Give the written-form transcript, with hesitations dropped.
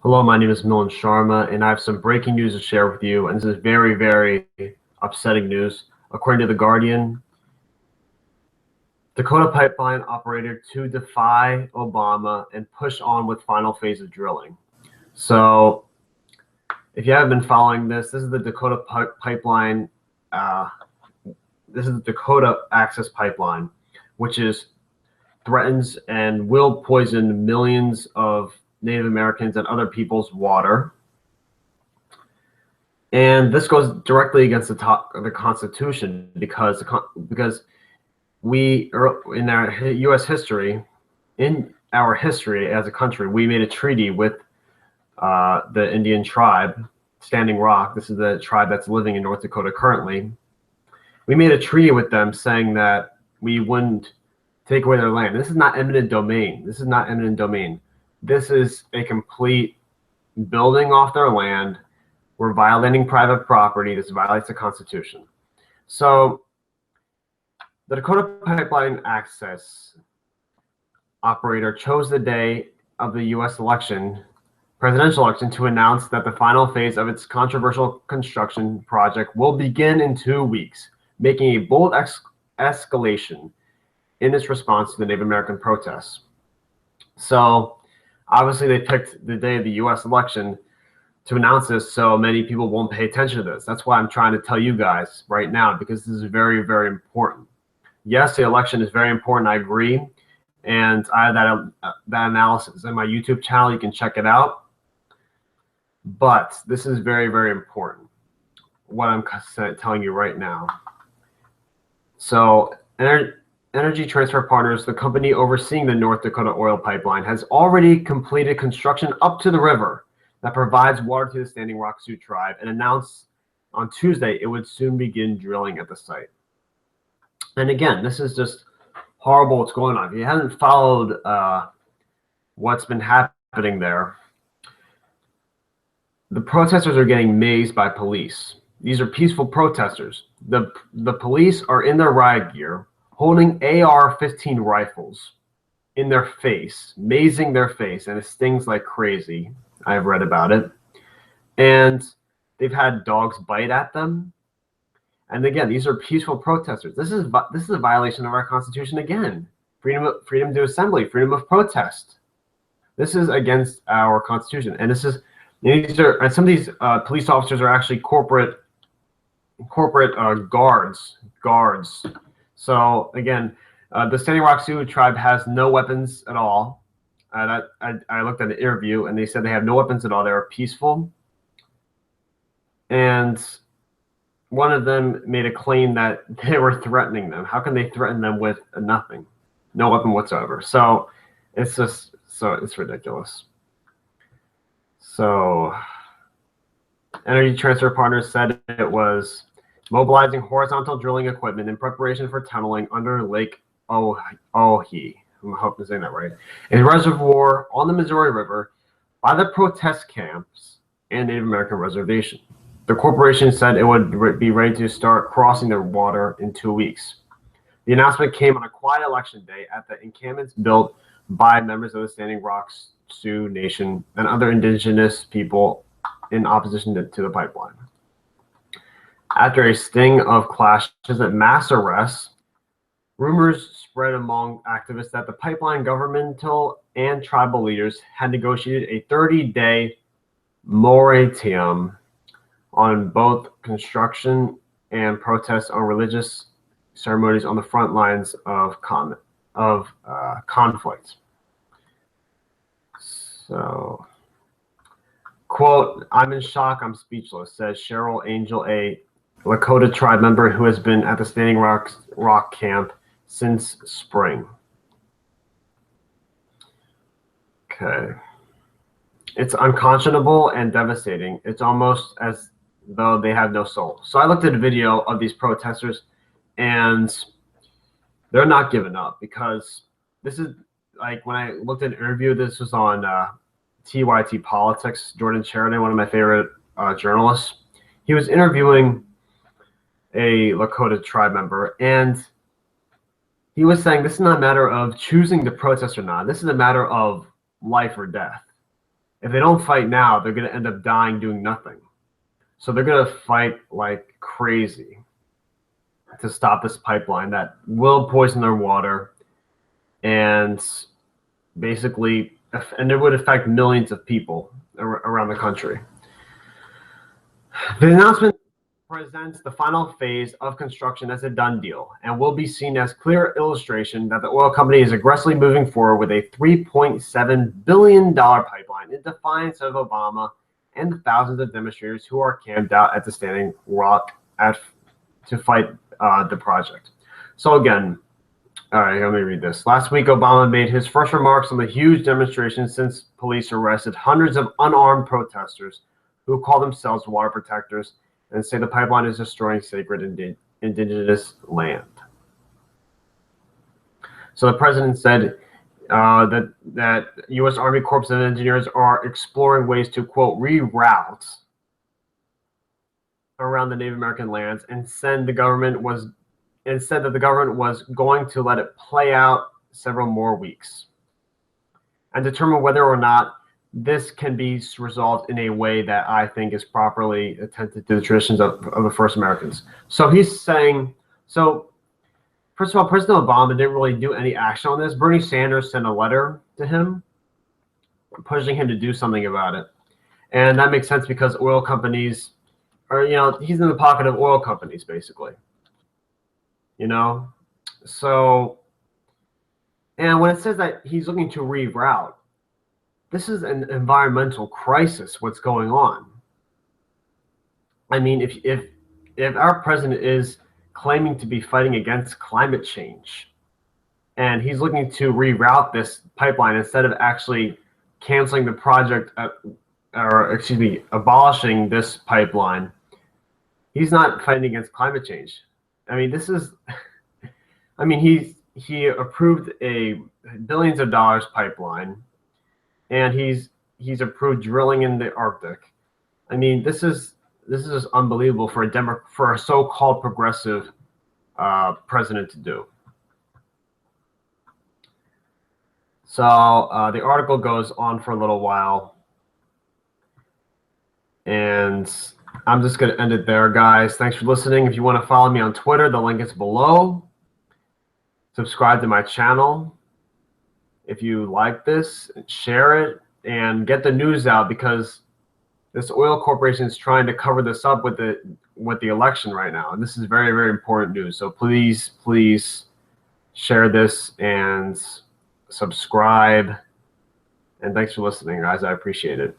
Hello, my name is Milan Sharma, and I have some breaking news to share with you. And this is very, very upsetting news. According to The Guardian, Dakota pipeline operator to defy Obama and push on with final phase of drilling. So, if you haven't been following this, this is the Dakota pipeline. This is the Dakota Access Pipeline, which threatens and will poison millions of Native Americans and other people's water. And this goes directly against the Constitution because we are, in our U.S. history, in our history as a country, we made a treaty with the Indian tribe, Standing Rock. This is the tribe that's living in North Dakota currently. We made a treaty with them saying that we wouldn't take away their land. This is not eminent domain. This is not eminent domain. This is a complete building off their land. We're violating private property. This violates the Constitution. So the Dakota Pipeline Access operator chose the day of the U.S. presidential election, to announce that the final phase of its controversial construction project will begin in 2 weeks, making a bold escalation in its response to the Native American protests. So obviously they picked the day of the U.S. election to announce this so many people won't pay attention to this. That's why I'm trying to tell you guys right now, because this is very, very important. Yes, the election is very important. I agree. And I have that analysis in my YouTube channel. You can check it out. But this is very, very important, what I'm telling you right now. So Energy Transfer Partners, the company overseeing the North Dakota oil pipeline, has already completed construction up to the river that provides water to the Standing Rock Sioux tribe, and announced on Tuesday it would soon begin drilling at the site. And again, this is just horrible what's going on. If you haven't followed what's been happening there, the protesters are getting mazed by police. These are peaceful protesters. The police are in their riot gear, holding AR-15 rifles in their face, mazing their face, and it stings like crazy. I've read about it. And they've had dogs bite at them. And again, these are peaceful protesters. This is a violation of our Constitution again. Freedom to assembly, freedom of protest. This is against our Constitution. And some of these police officers are actually corporate guards. So again, the Standing Rock Sioux tribe has no weapons at all. I looked at an interview, and they said they have no weapons at all. They are peaceful. And one of them made a claim that they were threatening them. How can they threaten them with nothing, no weapon whatsoever? So it's ridiculous. So Energy Transfer Partners said it was mobilizing horizontal drilling equipment in preparation for tunneling under Lake Ohi. I hope I'm saying that right. A reservoir on the Missouri River by the protest camps and Native American reservation. The corporation said it would be ready to start crossing the water in 2 weeks. The announcement came on a quiet election day at the encampments built by members of the Standing Rock Sioux Nation and other indigenous people in opposition to the pipeline. After a sting of clashes and mass arrests, rumors spread among activists that the pipeline governmental and tribal leaders had negotiated a 30-day moratorium on both construction and protests on religious ceremonies on the front lines of conflict. So, quote, "I'm in shock, I'm speechless," says Cheryl Angel, a Lakota tribe member who has been at the Standing Rock camp since spring. Okay. It's unconscionable and devastating. It's almost as though they have no soul. So I looked at a video of these protesters, and they're not giving up, because this is like, when I looked at an interview, this was on TYT Politics, Jordan Sheridan, one of my favorite journalists. He was interviewing a Lakota tribe member, and he was saying this is not a matter of choosing to protest or not. This is a matter of life or death. if they don't fight now, they're going to end up dying doing nothing. So they're going to fight like crazy to stop this pipeline that will poison their water and basically, and it would affect millions of people around the country. The announcement presents the final phase of construction as a done deal and will be seen as clear illustration that the oil company is aggressively moving forward with a $3.7 billion pipeline in defiance of Obama and the thousands of demonstrators who are camped out at the Standing Rock to fight the project. So again, all right, let me read this. Last week, Obama made his first remarks on the huge demonstration since police arrested hundreds of unarmed protesters who call themselves water protectors and say the pipeline is destroying sacred indigenous land. So the president said that U.S. Army Corps of Engineers are exploring ways to, quote, reroute around the Native American lands, and said that the government was going to let it play out several more weeks and determine whether or not this can be resolved in a way that I think is properly attended to the traditions of the first Americans. So he's saying, so first of all, President Obama didn't really do any action on this. Bernie Sanders sent a letter to him pushing him to do something about it. And that makes sense because oil companies are, he's in the pocket of oil companies, basically. So, and when it says that he's looking to reroute, this is an environmental crisis, what's going on. I mean, if our president is claiming to be fighting against climate change and he's looking to reroute this pipeline instead of actually canceling the project abolishing this pipeline, he's not fighting against climate change. I mean, he approved a billions of dollars pipeline, and he's approved drilling in the Arctic. I mean, this is just unbelievable for a so-called progressive president to do. So the article goes on for a little while, and I'm just going to end it there, guys. Thanks for listening. If you want to follow me on Twitter, the link is below. Subscribe to my channel. If you like this, share it and get the news out, because this oil corporation is trying to cover this up with the election right now. And this is very, very important news. So please, please share this and subscribe. And thanks for listening, guys. I appreciate it.